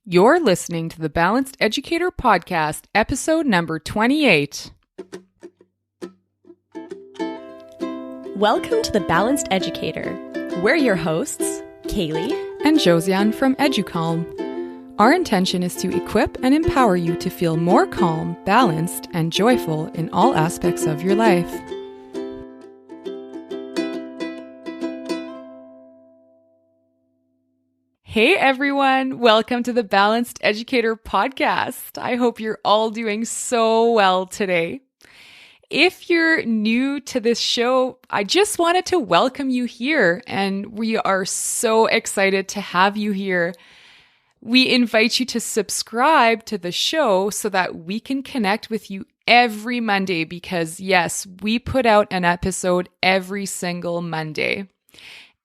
You're listening to the Balanced Educator Podcast, episode number 28. Welcome to the Balanced Educator. We're your hosts, Kaylee and Josiane from EduCalm. Our intention is to equip and empower you to feel more calm, balanced, and joyful in all aspects of your life. Hey everyone, welcome to the Balanced Educator Podcast. I hope you're all doing so well today. If you're new to this show, I just wanted to welcome you here, and we are so excited to have you here. We invite you to subscribe to the show so that we can connect with you every Monday because, yes, we put out an episode every single Monday.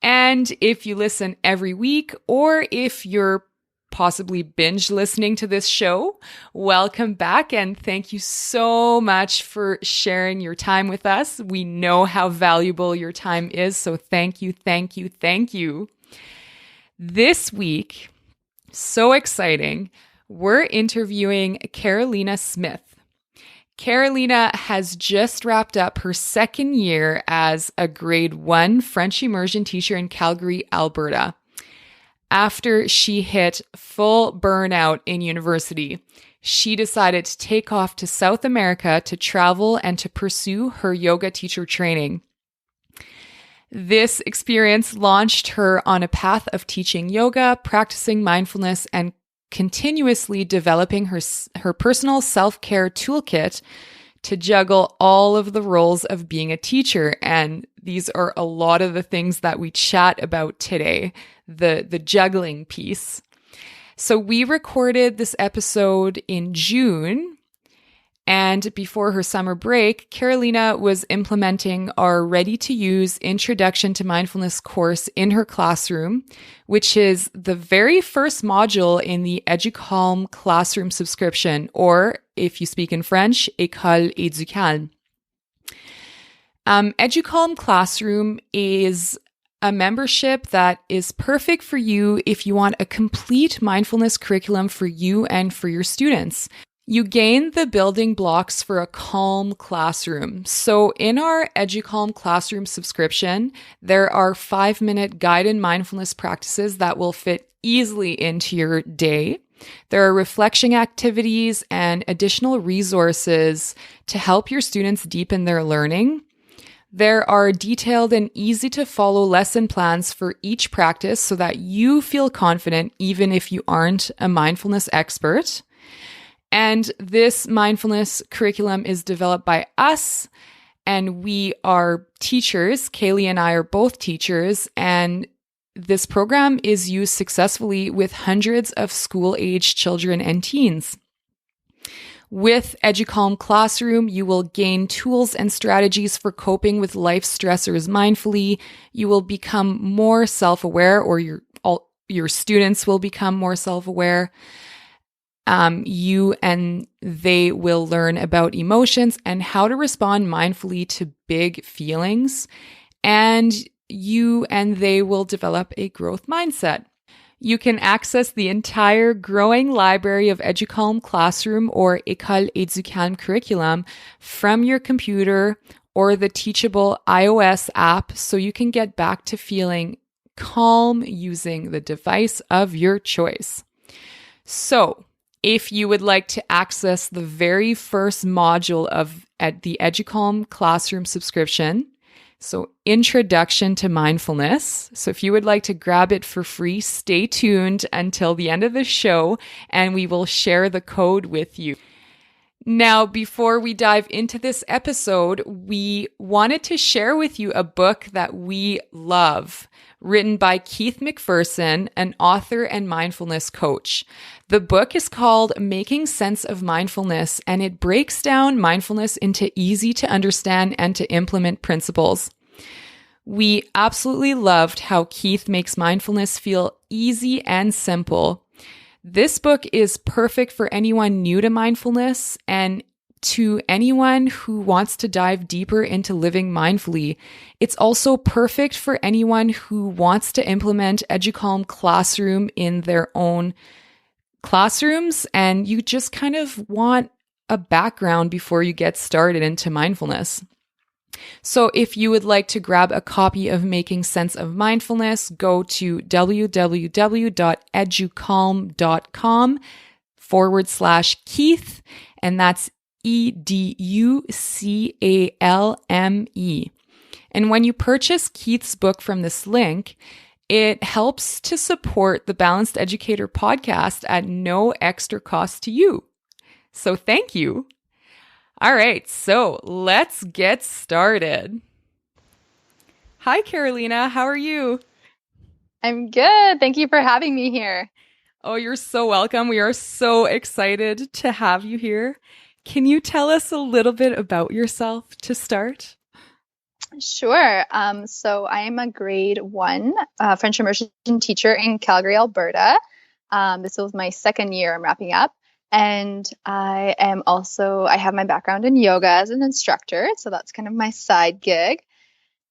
And if you listen every week, or if you're possibly binge listening to this show, welcome back and thank you so much for sharing your time with us. We know how valuable your time is, so thank you, thank you, thank you. This week, so exciting, we're interviewing Carolina Smith. Carolina has just wrapped up her second year as a grade 1 French Immersion teacher in Calgary, Alberta. After she hit full burnout in university, she decided to take off to South America to travel and to pursue her yoga teacher training. This experience launched her on a path of teaching yoga, practicing mindfulness, and continuously developing her personal self-care toolkit to juggle all of the roles of being a teacher. And these are a lot of the things that we chat about today, the juggling piece. So we recorded this episode in June, and before her summer break, Carolina was implementing our ready-to-use Introduction to Mindfulness course in her classroom, which is the very first module in the EduCalm classroom subscription, or if you speak in French, École Educalm. EduCalm Classroom is a membership that is perfect for you if you want a complete mindfulness curriculum for you and for your students. You gain the building blocks for a calm classroom. So in our EduCalm Classroom subscription, there are 5-minute guided mindfulness practices that will fit easily into your day. There are reflection activities and additional resources to help your students deepen their learning. There are detailed and easy to follow lesson plans for each practice so that you feel confident even if you aren't a mindfulness expert. And this mindfulness curriculum is developed by us, and we are teachers. Kaylee and I are both teachers, and this program is used successfully with hundreds of school-age children and teens. With EduCalm Classroom, you will gain tools and strategies for coping with life stressors mindfully. You will become more self-aware, or your students will become more self-aware. You and they will learn about emotions and how to respond mindfully to big feelings. And you and they will develop a growth mindset. You can access the entire growing library of EduCalm Classroom or École Educalm curriculum from your computer or the Teachable iOS app so you can get back to feeling calm using the device of your choice. So, if you would like to access the very first module at the EduCalm Classroom subscription, so Introduction to Mindfulness. So if you would like to grab it for free, stay tuned until the end of the show and we will share the code with you. Now, before we dive into this episode, we wanted to share with you a book that we love, written by Keith McPherson, an author and mindfulness coach. The book is called Making Sense of Mindfulness, and it breaks down mindfulness into easy to understand and to implement principles. We absolutely loved how Keith makes mindfulness feel easy and simple. This book is perfect for anyone new to mindfulness and to anyone who wants to dive deeper into living mindfully. It's also perfect for anyone who wants to implement EduCalm Classroom in their own classrooms and you just kind of want a background before you get started into mindfulness. So if you would like to grab a copy of Making Sense of Mindfulness, go to www.educalm.com/Keith, and that's EDUCALME. And when you purchase Keith's book from this link, it helps to support the Balanced Educator podcast at no extra cost to you. So thank you. All right, so let's get started. Hi, Carolina. How are you? I'm good. Thank you for having me here. Oh, you're so welcome. We are so excited to have you here. Can you tell us a little bit about yourself to start? Sure. So I am a grade 1 French Immersion teacher in Calgary, Alberta. This was my second year I'm wrapping up. And I have my background in yoga as an instructor. So that's kind of my side gig.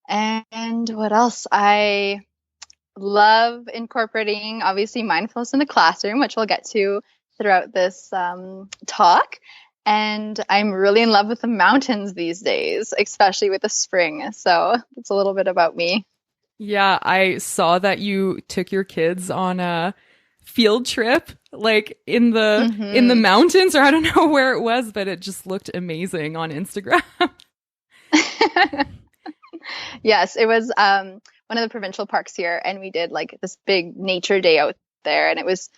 And what else? I love incorporating, obviously, mindfulness in the classroom, which we'll get to throughout this talk. And I'm really in love with the mountains these days, especially with the spring. So that's a little bit about me. Yeah, I saw that you took your kids on a field trip, like in the mountains, or I don't know where it was, but it just looked amazing on Instagram. Yes, it was one of the provincial parks here, and we did like this big nature day out there, and it was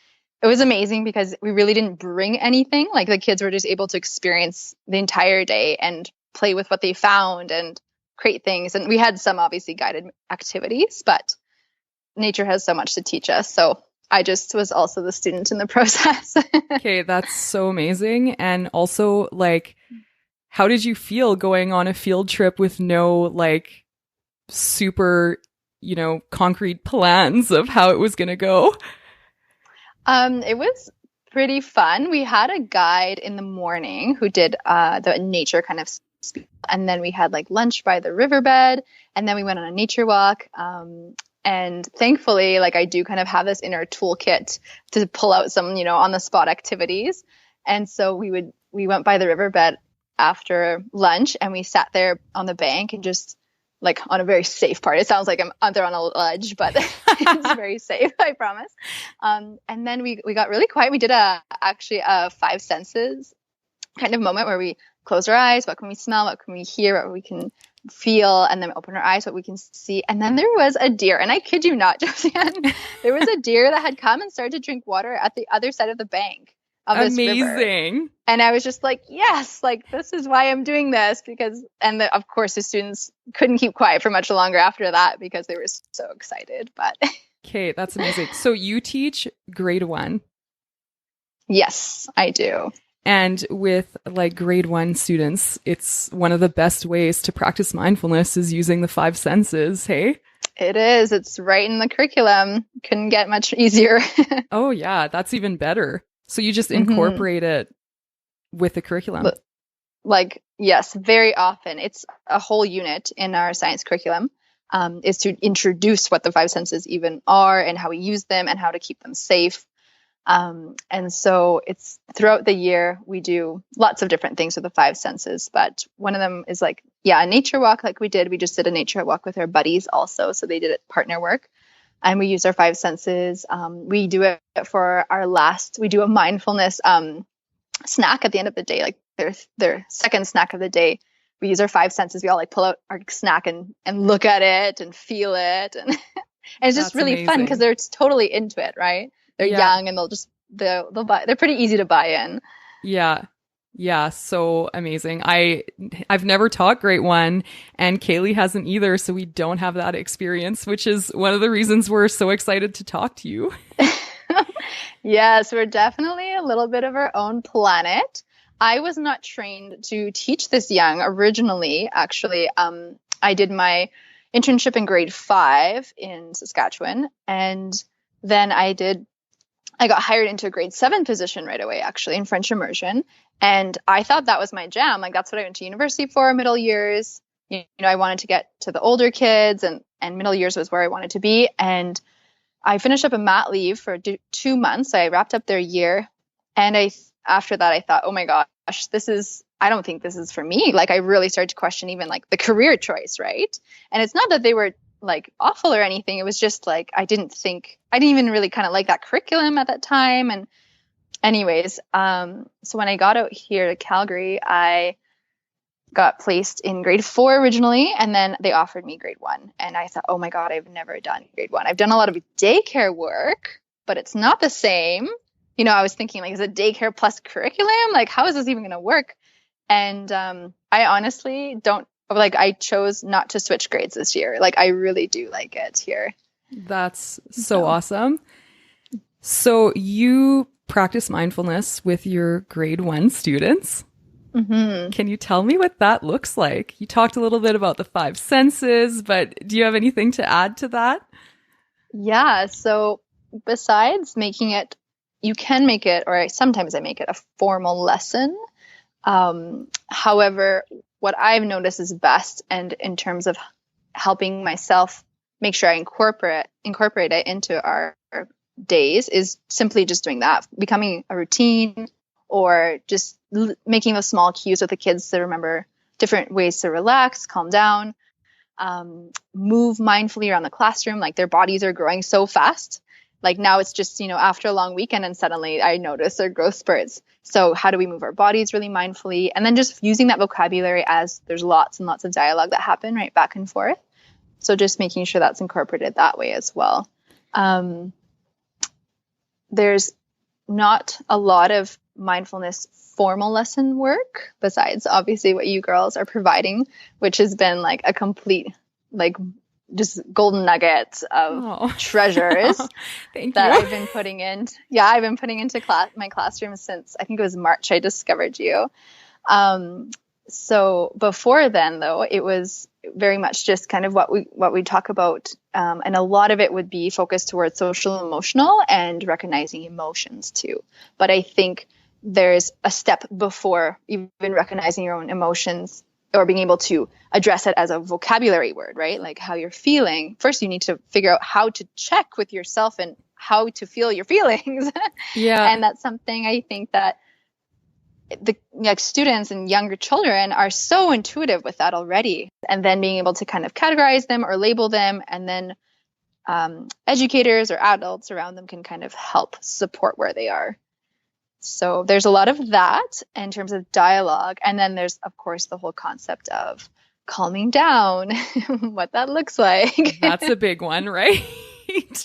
amazing because we really didn't bring anything. Like the kids were just able to experience the entire day and play with what they found and create things. And we had some obviously guided activities, but nature has so much to teach us. So I just was also the student in the process. Okay, that's so amazing. And also, like, how did you feel going on a field trip with no like super, concrete plans of how it was going to go? It was pretty fun. We had a guide in the morning who did the nature kind of speak, and then we had like lunch by the riverbed, and then we went on a nature walk. And thankfully, like I do kind of have this inner toolkit to pull out some, on the spot activities. And so we went by the riverbed after lunch, and we sat there on the bank and just like on a very safe part. It sounds like I'm under on a ledge, but it's very safe, I promise. And then we got really quiet. We did actually a 5 senses kind of moment where we close our eyes. What can we smell? What can we hear? What we can feel? And then open our eyes, what we can see. And then there was a deer. And I kid you not, Josiane, there was a deer that had come and started to drink water at the other side of the bank of this river. Amazing. And I was just like, yes, like this is why I'm doing this, because, of course, the students couldn't keep quiet for much longer after that because they were so excited. But okay, that's amazing. So you teach grade 1? Yes, I do. And with like grade 1 students, it's one of the best ways to practice mindfulness is using the 5 senses. Hey? It is. It's right in the curriculum. Couldn't get much easier. Oh yeah, that's even better. So you just incorporate it with the curriculum. Like, yes, very often. It's a whole unit in our science curriculum is to introduce what the 5 senses even are and how we use them and how to keep them safe. And so it's throughout the year, we do lots of different things with the 5 senses, but one of them is like, a nature walk. Like we just did a nature walk with our buddies also. So they did it partner work, and we use our 5 senses. We do it for we do a mindfulness, snack at the end of the day, like their second snack of the day. We use our 5 senses. We all like pull out our snack and look at it and feel it. And, and it's just really fun because they're totally into it, right? They're young and they'll buy. They're pretty easy to buy in. Yeah, so amazing. I've never taught grade 1, and Kaylee hasn't either, so we don't have that experience, which is one of the reasons we're so excited to talk to you. Yes, we're definitely a little bit of our own planet. I was not trained to teach this young originally. Actually, I did my internship in grade 5 in Saskatchewan, and then I got hired into a grade 7 position right away, actually, in French Immersion. And I thought that was my jam. Like, that's what I went to university for, middle years. I wanted to get to the older kids, and middle years was where I wanted to be. And I finished up a mat leave for 2 months. I wrapped up their year. And after that, I thought, oh my gosh, I don't think this is for me. Like I really started to question even like the career choice, right? And it's not that they were like awful or anything. It was just like, I didn't even really kind of like that curriculum at that time. And anyways, so when I got out here to Calgary, I got placed in grade 4 originally, and then they offered me grade 1. And I thought, oh my God, I've never done grade 1. I've done a lot of daycare work, but it's not the same. You know, I was thinking like, is it daycare plus curriculum? Like, how is this even going to work? And I honestly I chose not to switch grades this year. Like, I really do like it here. That's so awesome. So you practice mindfulness with your grade 1 students. Mm-hmm. Can you tell me what that looks like? You talked a little bit about the 5 senses, but do you have anything to add to that? Yeah. So besides making it, you can make it, or sometimes I make it a formal lesson. However, what I've noticed is best, and in terms of helping myself make sure I incorporate it into our days, is simply just doing that, becoming a routine, or just making those small cues with the kids to remember different ways to relax, calm down, move mindfully around the classroom. Like their bodies are growing so fast. Like now it's just, after a long weekend and suddenly I notice their growth spurts. So how do we move our bodies really mindfully? And then just using that vocabulary as there's lots and lots of dialogue that happen right back and forth. So just making sure that's incorporated that way as well. There's not a lot of mindfulness formal lesson work besides obviously what you girls are providing, which has been like a complete, like just golden nuggets of treasures Thank that you. I've been putting in. Yeah, I've been putting into my classroom since I think it was March I discovered you. So before then, though, it was very much just kind of what we talk about, and a lot of it would be focused towards social emotional and recognizing emotions too. But I think there's a step before even recognizing your own emotions or being able to address it as a vocabulary word, right? Like how you're feeling. First, you need to figure out how to check with yourself and how to feel your feelings. Yeah. And that's something I think that the students and younger children are so intuitive with that already. And then being able to kind of categorize them or label them, and then educators or adults around them can kind of help support where they are. So there's a lot of that in terms of dialogue. And then there's, of course, the whole concept of calming down, what that looks like. That's a big one, right?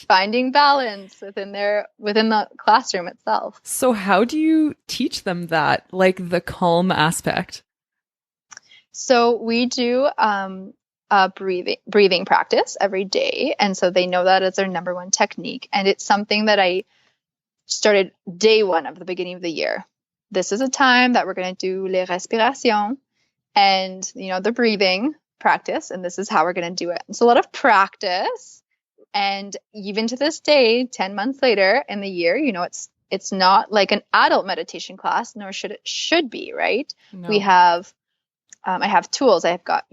Finding balance within the classroom itself. So how do you teach them that, like the calm aspect? So we do a breathing practice every day. And so they know that as their number one technique. And it's something that I started day 1 of the beginning of the year. This is a time that we're going to do les respirations and, the breathing practice. And this is how we're going to do it. It's a lot of practice. And even to this day, 10 months later in the year, it's not like an adult meditation class, nor should be, right? No. We have, I have tools. I've got,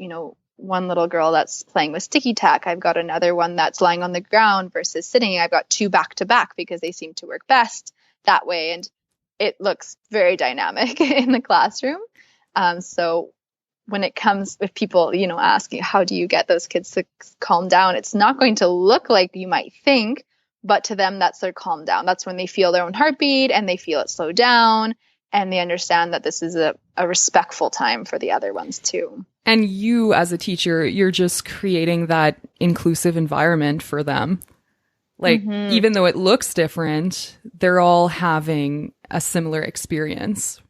one little girl that's playing with sticky tack. I've got another one that's lying on the ground versus sitting. I've got 2 back to back because they seem to work best that way. And it looks very dynamic in the classroom. So when it comes with people, asking, how do you get those kids to calm down? It's not going to look like you might think, but to them, that's their calm down. That's when they feel their own heartbeat and they feel it slow down. And they understand that this is a respectful time for the other ones too. And you as a teacher, you're just creating that inclusive environment for them. Like, even though it looks different, they're all having a similar experience,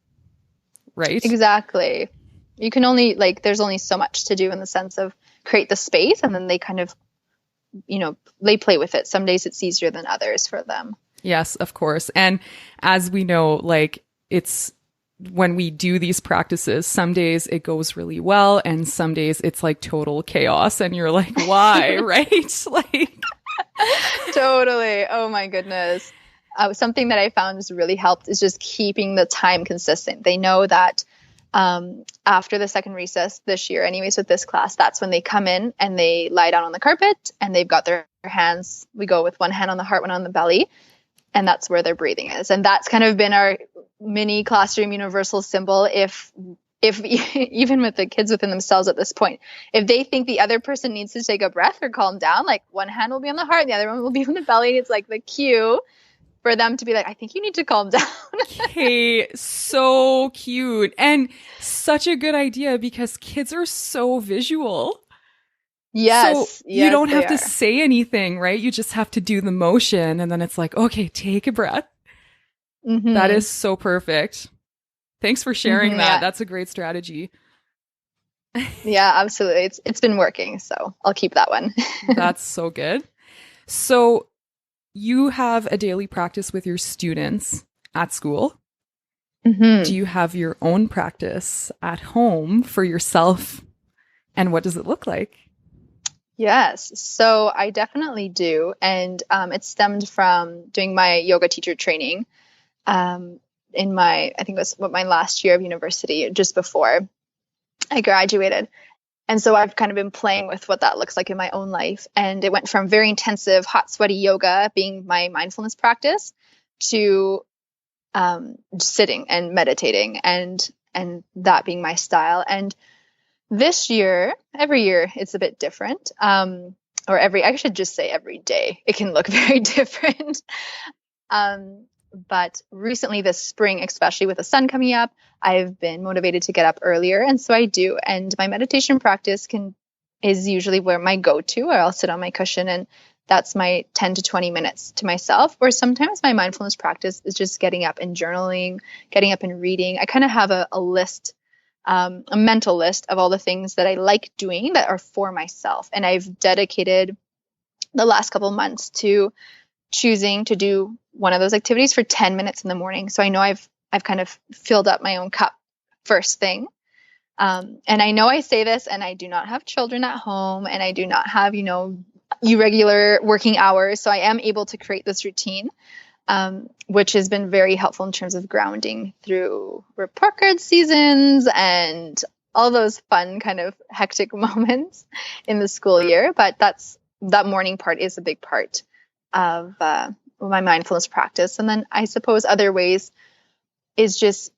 right? Exactly. You can only, there's only so much to do in the sense of create the space, and then they kind of, they play with it. Some days it's easier than others for them. Yes, of course. And as we know, it's when we do these practices, some days it goes really well and some days it's like total chaos and you're like, why? Right? Totally. Oh my goodness. Something that I found has really helped is just keeping the time consistent. They know that after the second recess this year, anyways, with this class, that's when they come in and they lie down on the carpet and they've got their hands. We go with one hand on the heart, one on the belly, and that's where their breathing is. And that's kind of been our mini classroom universal symbol. If even with the kids within themselves at this point, if they think the other person needs to take a breath or calm down, like one hand will be on the heart, the other one will be on the belly. It's like the cue for them to be like, I think you need to calm down. Okay, so cute. And such a good idea because kids are so visual. Yes. So you don't have to say anything, right? You just have to do the motion. And then it's like, okay, take a breath. Mm-hmm. That is so perfect. Thanks for sharing that. Yeah. That's a great strategy. Yeah, absolutely. It's been working. So I'll keep that one. That's so good. So you have a daily practice with your students at school. Mm-hmm. Do you have your own practice at home for yourself? And what does it look like? Yes. So I definitely do. And it stemmed from doing my yoga teacher training in my, I think it was my last year of university, just before I graduated. And so I've kind of been playing with what that looks like in my own life. And it went from very intensive, hot, sweaty yoga being my mindfulness practice to sitting and meditating and that being my style. And this year, every year, it's a bit different. I should just say every day, it can look very different. But recently this spring, especially with the sun coming up, I've been motivated to get up earlier. And so I do. And my meditation practice is usually where my go-to, or I'll sit on my cushion and that's my 10 to 20 minutes to myself. Or sometimes my mindfulness practice is just getting up and journaling, getting up and reading. I kind of have a list, a mental list of all the things that I like doing that are for myself. And I've dedicated the last couple of months to choosing to do one of those activities for 10 minutes in the morning. So I know I've kind of filled up my own cup first thing. And I know I say this, and I do not have children at home, and I do not have, irregular working hours. So I am able to create this routine, which has been very helpful in terms of grounding through report card seasons and all those fun kind of hectic moments in the school year. But that morning part is a big part of my mindfulness practice. And then I suppose other ways is just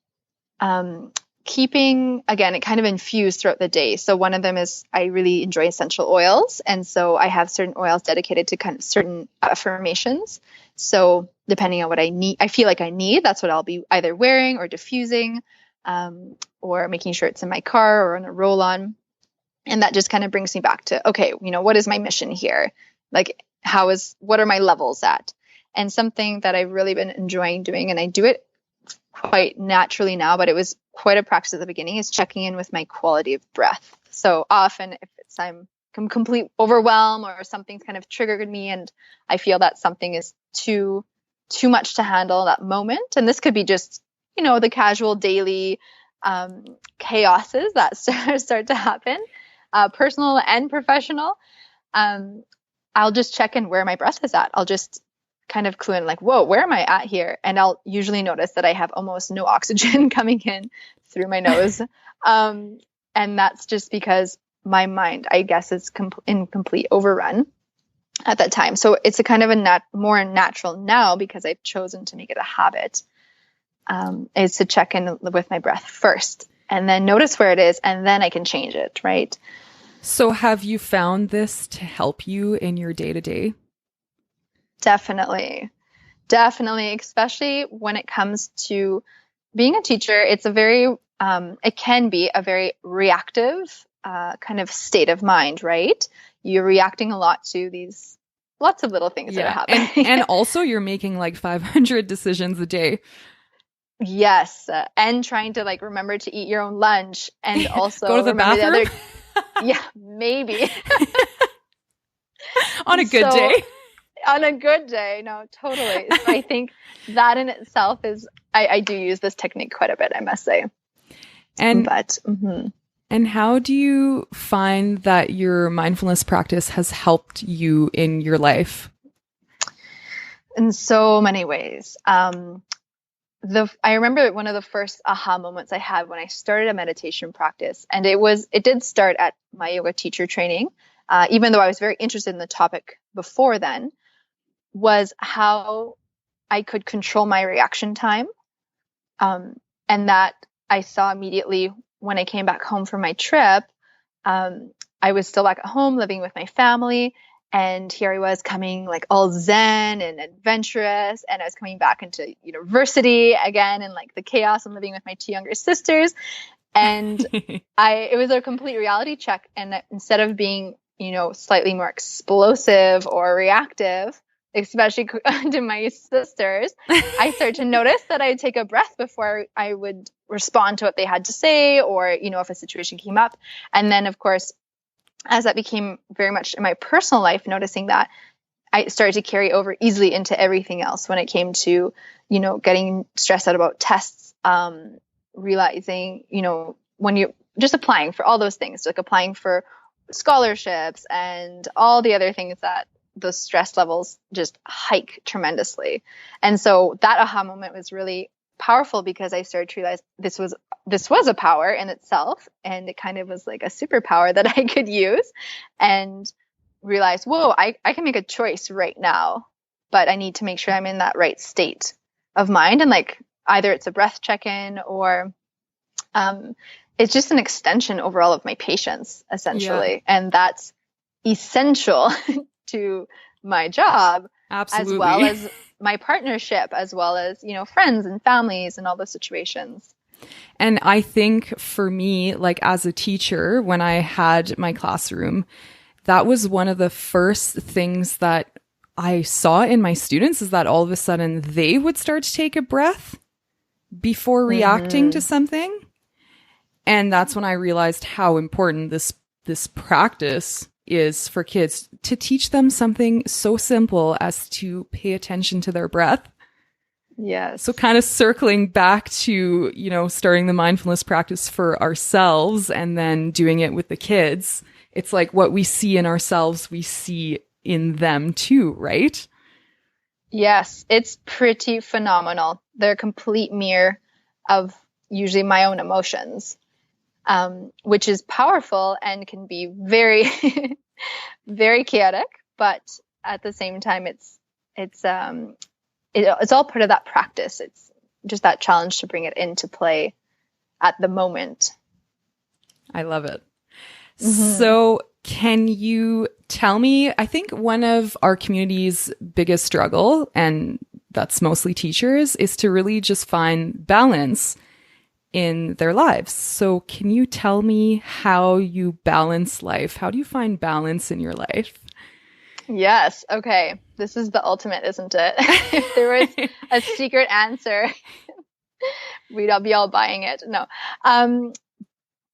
keeping, again, it kind of infused throughout the day. So one of them is I really enjoy essential oils. And so I have certain oils dedicated to kind of certain affirmations. So depending on what I need, I feel like I need, that's what I'll be either wearing or diffusing, or making sure it's in my car or on a roll-on. And that just kind of brings me back to, okay, what is my mission here? Like, what are my levels at? And something that I've really been enjoying doing, and I do it quite naturally now, but it was quite a practice at the beginning, is checking in with my quality of breath. So often if I'm complete overwhelm or something's kind of triggered me and I feel that something is too much to handle that moment. And this could be just, the casual daily chaoses that start to happen, personal and professional. I'll just check in where my breath is at. I'll just kind of clue in like, whoa, where am I at here? And I'll usually notice that I have almost no oxygen coming in through my nose. And that's just because my mind, I guess, is in complete overrun at that time. So it's a kind of more natural now, because I've chosen to make it a habit, is to check in with my breath first and then notice where it is, and then I can change it, right? So have you found this to help you in your day-to-day? Definitely, especially when it comes to being a teacher. It's it can be a very reactive kind of state of mind, right? You're reacting a lot to these lots of little things that are happening. And also you're making like 500 decisions a day. Yes. And trying to remember to eat your own lunch, and also go to the bathroom. Yeah, maybe. On a good day. On a good day. No, totally. So I think that in itself is, I do use this technique quite a bit, I must say. And how do you find that your mindfulness practice has helped you in your life? In so many ways. I remember one of the first aha moments I had when I started a meditation practice, and it did start at my yoga teacher training, even though I was very interested in the topic before then, was how I could control my reaction time. And that I saw immediately when I came back home from my trip. I was still back at home living with my family. And here I was coming like all zen and adventurous. And I was coming back into university again and like the chaos and living with my two younger sisters. And it was a complete reality check. And instead of being, slightly more explosive or reactive, especially to my sisters, I started to notice that I'd take a breath before I would respond to what they had to say, or, if a situation came up. And then, of course, as that became very much in my personal life, noticing that I started to carry over easily into everything else when it came to, getting stressed out about tests, realizing, when you're just applying for all those things, like applying for scholarships and all the other things that the stress levels just hike tremendously. And so that aha moment was really powerful because I started to realize this was a power in itself, and it kind of was like a superpower that I could use, and realize, whoa, I can make a choice right now, but I need to make sure I'm in that right state of mind. And like either it's a breath check-in or it's just an extension overall of my patience, essentially. Yeah. And that's essential to my job. Absolutely. As well as my partnership, as well as, friends and families and all those situations. And I think for me, like as a teacher, when I had my classroom, that was one of the first things that I saw in my students, is that all of a sudden they would start to take a breath before reacting to something. And that's when I realized how important this practice is for kids, to teach them something so simple as to pay attention to their breath. Yes. So kind of circling back to, starting the mindfulness practice for ourselves and then doing it with the kids. It's like what we see in ourselves, we see in them too, right? Yes, it's pretty phenomenal. They're a complete mirror of usually my own emotions. Which is powerful and can be very, very chaotic, but at the same time, it's all part of that practice. It's just that challenge to bring it into play at the moment. I love it. Mm-hmm. So can you tell me, I think one of our community's biggest struggle, and that's mostly teachers, is to really just find balance in their lives. So can you tell me how you balance life? How do you find balance in your life? Yes. Okay. This is the ultimate, isn't it? If there was a secret answer, we'd all be all buying it. No.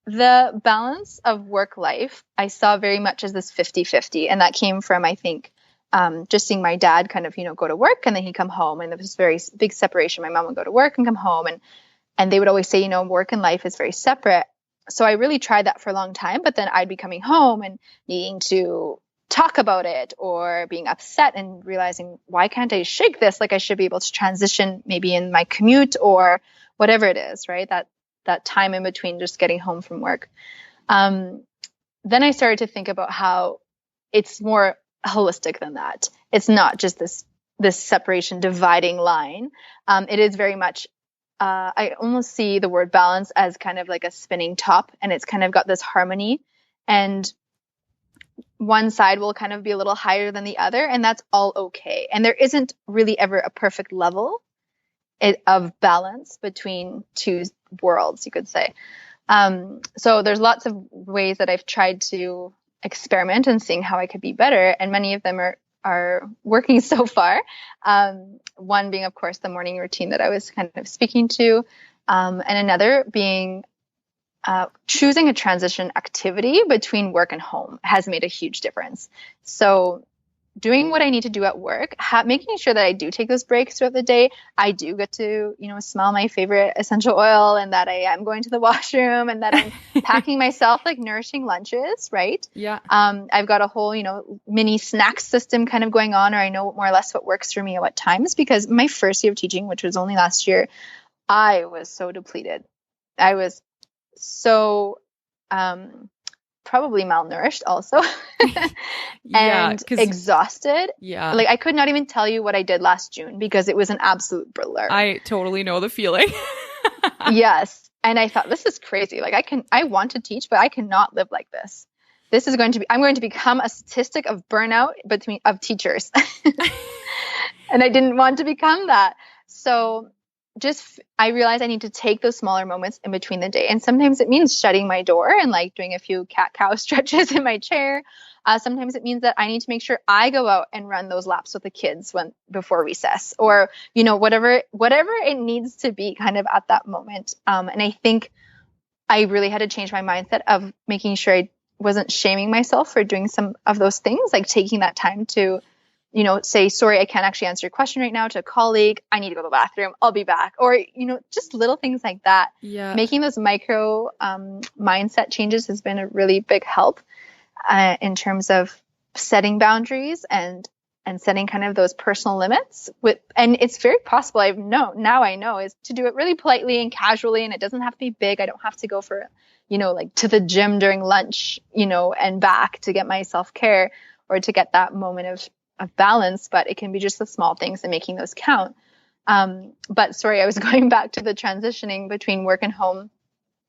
The balance of work life, I saw very much as this 50-50. And that came from, I think, just seeing my dad kind of, go to work and then he'd come home, and there was this very big separation. My mom would go to work and come home, and they would always say, work and life is very separate. So I really tried that for a long time, but then I'd be coming home and needing to talk about it, or being upset and realizing, why can't I shake this? Like I should be able to transition maybe in my commute or whatever it is, right? That time in between just getting home from work. Then I started to think about how it's more holistic than that. It's not just this separation, dividing line. It is very much I almost see the word balance as kind of like a spinning top, and it's kind of got this harmony, and one side will kind of be a little higher than the other, and that's all okay. And there isn't really ever a perfect level of balance between two worlds, you could say. So there's lots of ways that I've tried to experiment and seeing how I could be better, and many of them are working so far. One being, of course, the morning routine that I was kind of speaking to, and another being choosing a transition activity between work and home has made a huge difference. So doing what I need to do at work, making sure that I do take those breaks throughout the day. I do get to, smell my favorite essential oil, and that I am going to the washroom, and that I'm packing myself like nourishing lunches, right? Yeah. I've got a whole, mini snack system kind of going on, or I know more or less what works for me at what times, because my first year of teaching, which was only last year, I was so depleted. I was so probably malnourished also and exhausted. Yeah. Like I could not even tell you what I did last June because it was an absolute blur. I totally know the feeling. Yes. And I thought, this is crazy. Like I want to teach, but I cannot live like this. I'm going to become a statistic of burnout of teachers. And I didn't want to become that. So I realized I need to take those smaller moments in between the day. And sometimes it means shutting my door and like doing a few cat-cow stretches in my chair. Sometimes it means that I need to make sure I go out and run those laps with the kids before recess, or, whatever it needs to be kind of at that moment. And I think I really had to change my mindset of making sure I wasn't shaming myself for doing some of those things, like taking that time to say, sorry, I can't actually answer your question right now to a colleague. I need to go to the bathroom. I'll be back. Or, just little things like that. Yeah. Making those micro mindset changes has been a really big help in terms of setting boundaries and setting kind of those personal limits and it's very possible. I know is to do it really politely and casually, and it doesn't have to be big. I don't have to go for, like to the gym during lunch, and back to get my self-care or to get that moment of balance, but it can be just the small things and making those count. But sorry, I was going back to the transitioning between work and home.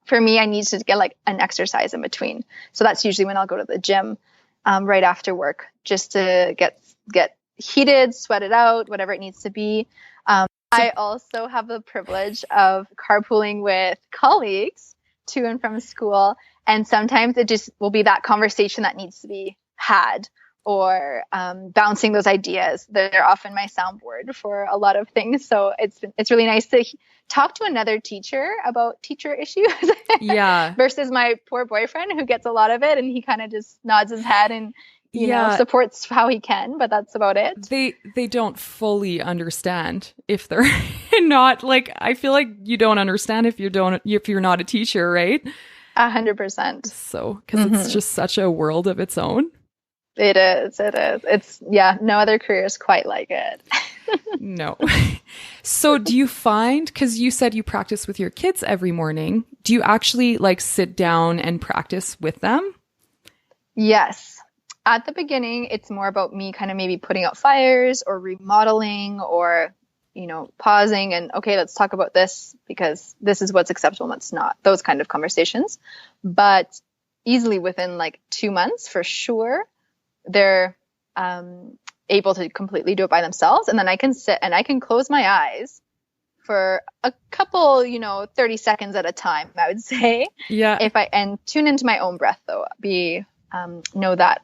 For me, I need to get like an exercise in between. So that's usually when I'll go to the gym right after work, just to get heated, sweat it out, whatever it needs to be. I also have the privilege of carpooling with colleagues to and from school. And sometimes it just will be that conversation that needs to be had, or bouncing those ideas. They're often my soundboard for a lot of things. So it's really nice to talk to another teacher about teacher issues. Yeah. Versus my poor boyfriend who gets a lot of it and he kind of just nods his head and you know, supports how he can, but that's about it. They don't fully understand if they're not, like, I feel like you don't understand if you're not a teacher, right? 100%. So, because it's just such a world of its own. It is. It's no other career is quite like it. No. So do you find, because you said you practice with your kids every morning, do you actually like sit down and practice with them? Yes. At the beginning, it's more about me kind of maybe putting out fires or remodeling or, you know, pausing and, okay, let's talk about this because this is what's acceptable and what's not, those kind of conversations. But easily within like 2 months, for sure, they're able to completely do it by themselves. And then I can sit and I can close my eyes for a couple, 30 seconds at a time, I would say. Yeah. And tune into my own breath though, know that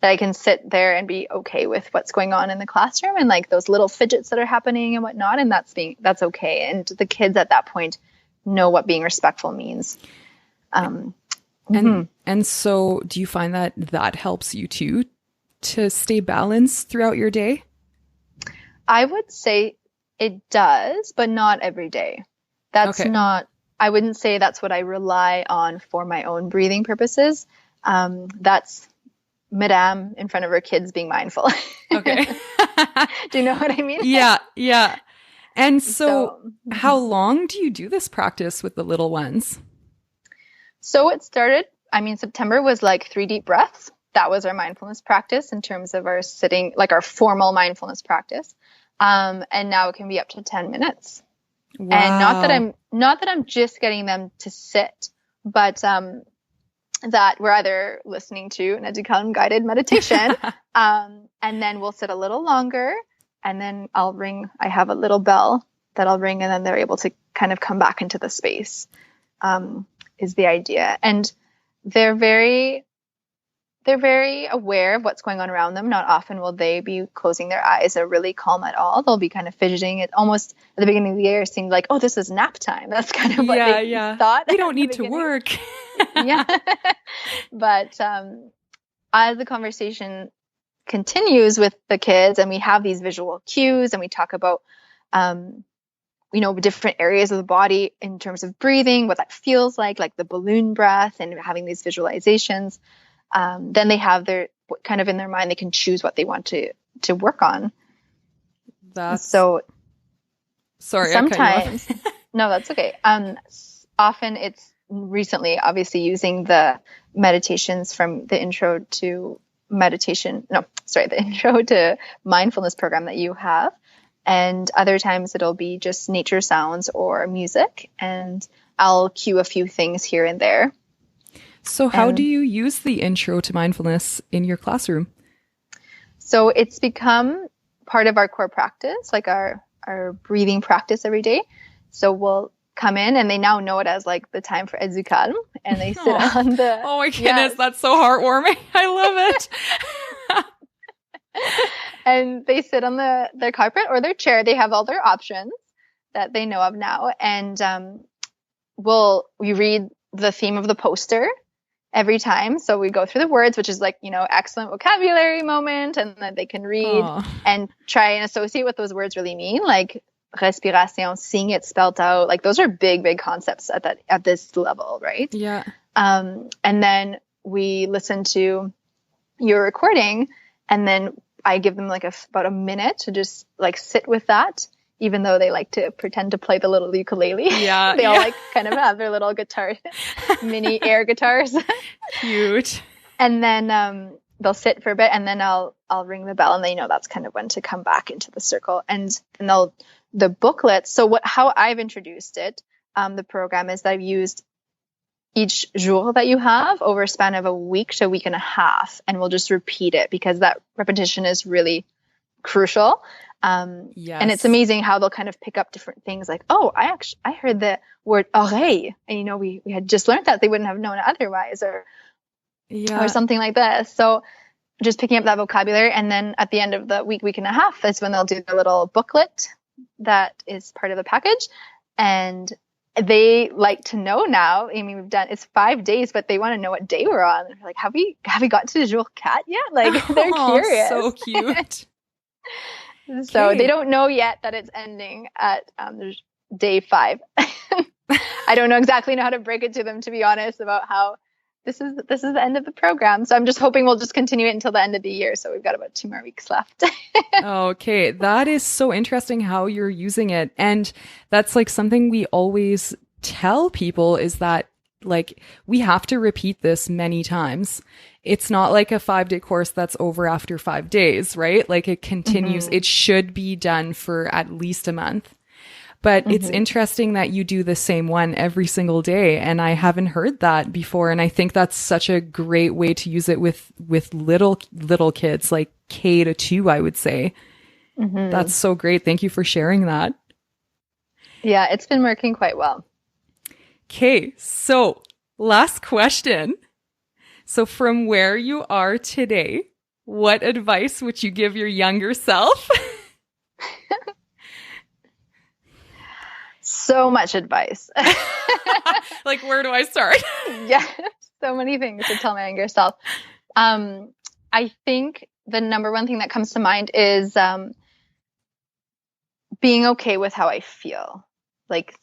I can sit there and be okay with what's going on in the classroom and like those little fidgets that are happening and whatnot. And that's okay. And the kids at that point know what being respectful means. And so do you find that helps you too, to stay balanced throughout your day? I would say it does, but not every day. I wouldn't say that's what I rely on for my own breathing purposes. That's Madame in front of her kids being mindful. Okay. Do you know what I mean? Yeah. And so how long do you do this practice with the little ones? So it started, September was like 3 deep breaths. That was our mindfulness practice in terms of our sitting, like our formal mindfulness practice. And now it can be up to 10 minutes. Wow. And not that I'm just getting them to sit, but that we're either listening to an Educalum guided meditation, and then we'll sit a little longer, and then I have a little bell that I'll ring, and then they're able to kind of come back into the space, is the idea. And they're very aware of what's going on around them. Not often will they be closing their eyes or really calm at all. They'll be kind of fidgeting. It almost at the beginning of the year seemed like, oh, this is nap time. That's kind of what they thought. We don't need to work. Yeah. But as the conversation continues with the kids and we have these visual cues and we talk about, different areas of the body in terms of breathing, what that feels like the balloon breath and having these visualizations, then they have their kind of in their mind, they can choose what they want to work on. That's so sorry. Sometimes No, that's okay. Often it's recently, obviously, using the meditations from the intro to the intro to mindfulness program that you have. And other times it'll be just nature sounds or music, and I'll cue a few things here and there. So how do you use the intro to mindfulness in your classroom? So it's become part of our core practice, like our breathing practice every day. So we'll come in, and they now know it as like the time for Educalm, and they sit on the... Oh my goodness, that's so heartwarming. I love it. And they sit on their carpet or their chair. They have all their options that they know of now. And we read the theme of the poster every time. So we go through the words, which is like, excellent vocabulary moment, and then they can read and try and associate what those words really mean, like respiration, seeing it spelled out. Like those are big, big concepts at this level, right? Yeah. And then we listen to your recording, and then I give them like about a minute to just like sit with that, even though they like to pretend to play the little ukulele. Yeah. They all like kind of have their little guitar, mini air guitars. Cute. And then they'll sit for a bit, and then I'll ring the bell, and they know that's kind of when to come back into the circle. And the booklet. So how I've introduced it, the program, is that I've used each jour that you have over a span of a week to a week and a half, and we'll just repeat it because that repetition is really crucial. Yes. And it's amazing how they'll kind of pick up different things, like, oh, I heard the word oreille, and we had just learned that, they wouldn't have known it otherwise, or something like this. So just picking up that vocabulary, and then at the end of the week and a half, that's when they'll do the little booklet that is part of the package. And they like to know now. I mean, it's 5 days, but they want to know what day we're on. They're like, have we got to jour 4 yet? Like, they're curious. So cute. So they don't know yet that it's ending at day 5. I don't exactly know how to break it to them, to be honest, about how this is the end of the program. So I'm just hoping we'll just continue it until the end of the year. So we've got about 2 more weeks left. Okay. That is so interesting how you're using it. And that's like something we always tell people, is that like we have to repeat this many times. It's not like a 5-day course that's over after 5 days, right? Like it continues. It should be done for at least a month. But it's interesting that you do the same one every single day. And I haven't heard that before. And I think that's such a great way to use it with little kids, like K to 2, I would say. That's so great. Thank you for sharing that. Yeah, it's been working quite well. Okay, so last question. So from where you are today, what advice would you give your younger self? So much advice. Like, where do I start? Yeah, so many things to tell my younger self. I think the number one thing that comes to mind is being okay with how I feel. Like,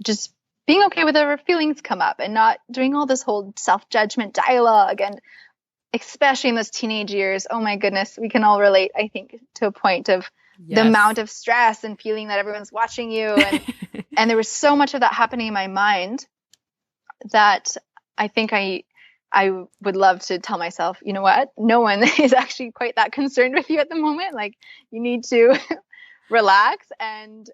just being okay with whatever feelings come up, and not doing all this whole self-judgment dialogue. And especially in those teenage years, oh my goodness, we can all relate, I think, to a point of the amount of stress and feeling that everyone's watching you. And there was so much of that happening in my mind that I think I would love to tell myself, you know what? No one is actually quite that concerned with you at the moment. Like, you need to relax and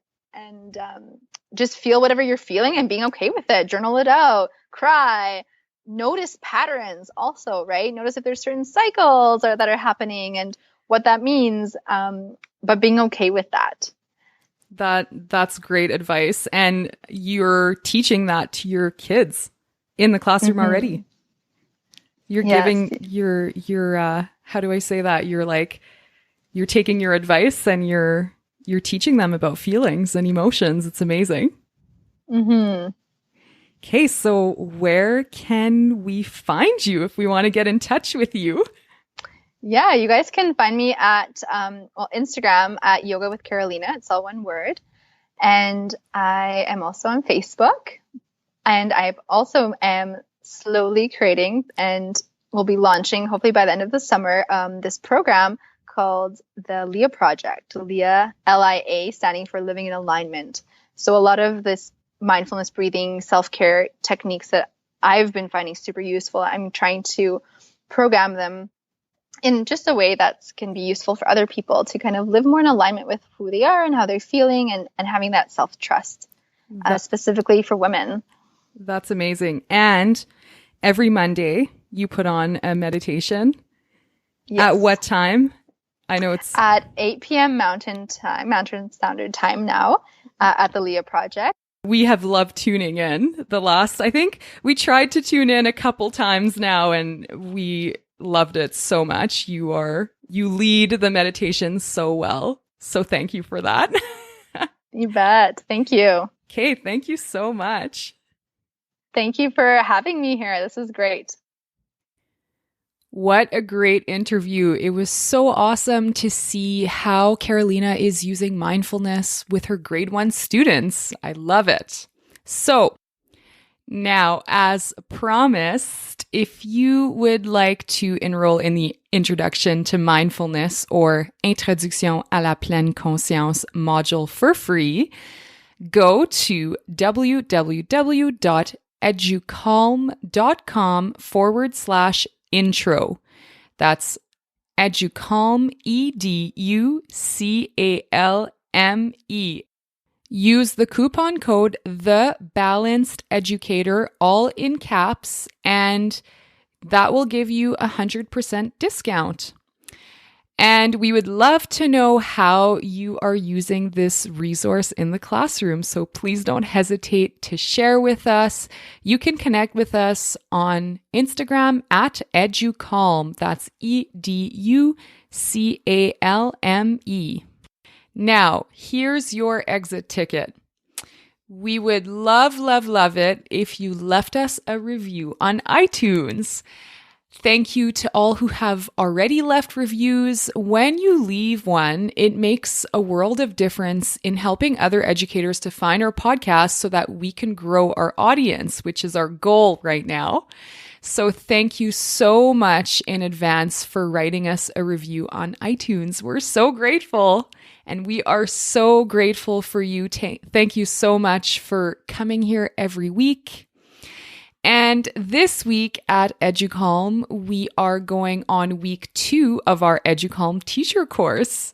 just feel whatever you're feeling, and being okay with it. Journal it out, cry, notice patterns also, right? Notice if there's certain cycles that are happening and what that means. But being okay with that. That's great advice. And you're teaching that to your kids in the classroom already. You're giving your how do I say that? You're taking your advice and you're teaching them about feelings and emotions. It's amazing. Okay, so where can we find you if we want to get in touch with you? Yeah, you guys can find me at Instagram at Yoga with Carolina. It's all one word. And I am also on Facebook. And I also am slowly creating, and will be launching hopefully by the end of the summer, this program called the LIA Project. LIA, L-I-A, standing for Living in Alignment. So a lot of this mindfulness breathing, self-care techniques that I've been finding super useful. I'm trying to program them in just a way that can be useful for other people to kind of live more in alignment with who they are and how they're feeling, and having that self-trust, specifically for women. That's amazing. And every Monday you put on a meditation. Yes. At what time? I know it's at 8 p.m. Mountain Standard Time now, at the Leah Project. We have loved tuning in. I think we tried to tune in a couple times now, and we loved it so much. You lead the meditation so well. So thank you for that. You bet. Thank you. Okay. Thank you so much. Thank you for having me here. This is great. What a great interview. It was so awesome to see how Carolina is using mindfulness with her grade 1 students. I love it. So now, as promised, if you would like to enroll in the Introduction to Mindfulness or Introduction à la pleine conscience module for free, go to www.educalm.com/intro. That's Educalm, EDUCALME. Use the coupon code The Balanced Educator, all in caps, and that will give you 100% discount. And we would love to know how you are using this resource in the classroom. So please don't hesitate to share with us. You can connect with us on Instagram at Educalm. That's EDUCALME. Now, here's your exit ticket. We would love it if you left us a review on iTunes. Thank you to all who have already left reviews. When you leave one, it makes a world of difference in helping other educators to find our podcast so that we can grow our audience, which is our goal right now. So thank you so much in advance for writing us a review on iTunes. We're so grateful, and we are so grateful for you. Thank you so much for coming here every week. And this week at Educalm, we are going on week 2 of our Educalm teacher course.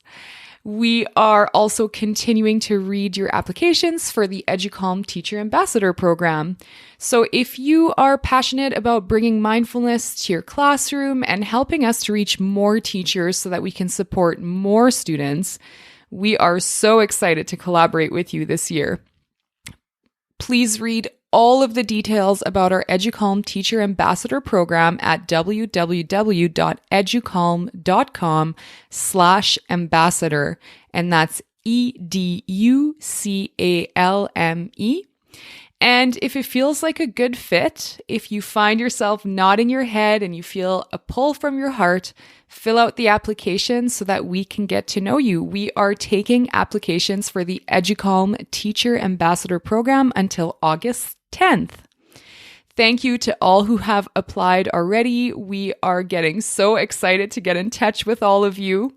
We are also continuing to read your applications for the Educalm Teacher Ambassador Program. So if you are passionate about bringing mindfulness to your classroom and helping us to reach more teachers so that we can support more students, we are so excited to collaborate with you this year. Please read all of the details about our Educalm Teacher Ambassador Program at www.educalm.com/ambassador. And that's EDUCALME. And if it feels like a good fit, if you find yourself nodding your head and you feel a pull from your heart, fill out the application so that we can get to know you. We are taking applications for the Educalm Teacher Ambassador Program until August 10th. Thank you to all who have applied already. We are getting so excited to get in touch with all of you.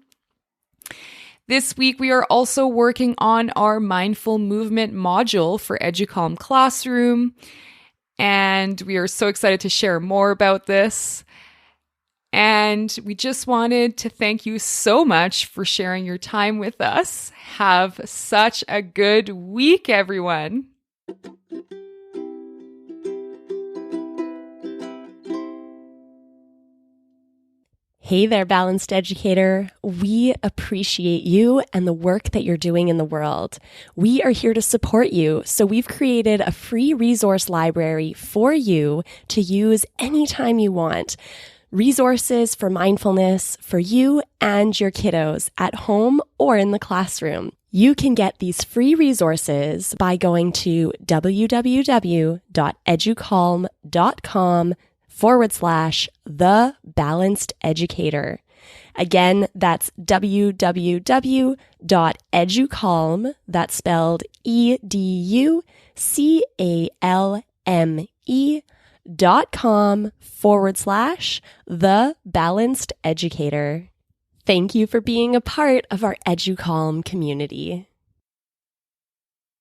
This week, we are also working on our mindful movement module for Educalm Classroom, and we are so excited to share more about this. And we just wanted to thank you so much for sharing your time with us. Have such a good week, everyone. Hey there, Balanced Educator. We appreciate you and the work that you're doing in the world. We are here to support you, so we've created a free resource library for you to use anytime you want. Resources for mindfulness for you and your kiddos at home or in the classroom. You can get these free resources by going to www.educalm.com/The Balanced Educator. Again, that's www.educalm, that's spelled EDUCALME.com/The Balanced Educator. Thank you for being a part of our Educalm community.